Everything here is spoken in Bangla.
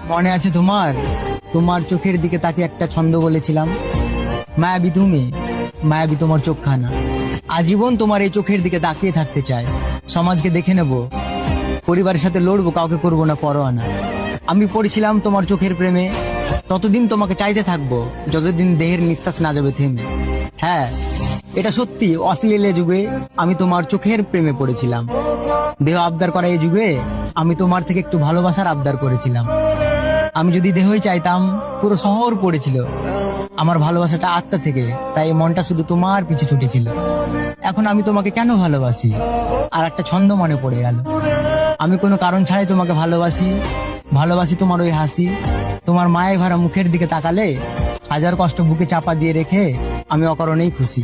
মনে আছে তোমার? তোমার চোখের দিকে তাকিয়ে একটা ছন্দ বলেছিলাম, মায়াবী তুমি, মায়াবী তোমার চোখখানা। আজীবন তোমার এই চোখের দিকে তাকিয়ে থাকতে চাই। সমাজকে দেখে নেব, পরিবারের সাথে লড়বো, কাউকে করবো না পরোয়ানা। আমি পড়েছিলাম তোমার চোখের প্রেমে, ততদিন তোমাকে চাইতে থাকবো যতদিন দেহের নিঃশ্বাস না যাবে থেমে। হ্যাঁ, এটা সত্যি, অশ্লীল যুগে আমি তোমার চোখের প্রেমে পড়েছিলাম। দেহ আবদার করা এই যুগে আমি তোমার থেকে একটু ভালোবাসার আবদার করেছিলাম। আমি যদি দেহই চাইতাম, পুরো শহর পড়েছিল আমার ভালোবাসাটা আত্মা থেকে, তাই মনটা শুধু তোমার পিছে ছুটেছিল। এখন আমি তোমাকে কেন ভালোবাসি আর একটা ছন্দ মনে পড়ে গেল। আমি কোনো কারণ ছাড়াই তোমাকে ভালোবাসি, ভালোবাসি তোমার ওই হাসি। তোমার মায়ে ভরা মুখের দিকে তাকালে হাজার কষ্ট বুকে চাপা দিয়ে রেখে আমি অকারণেই খুশি।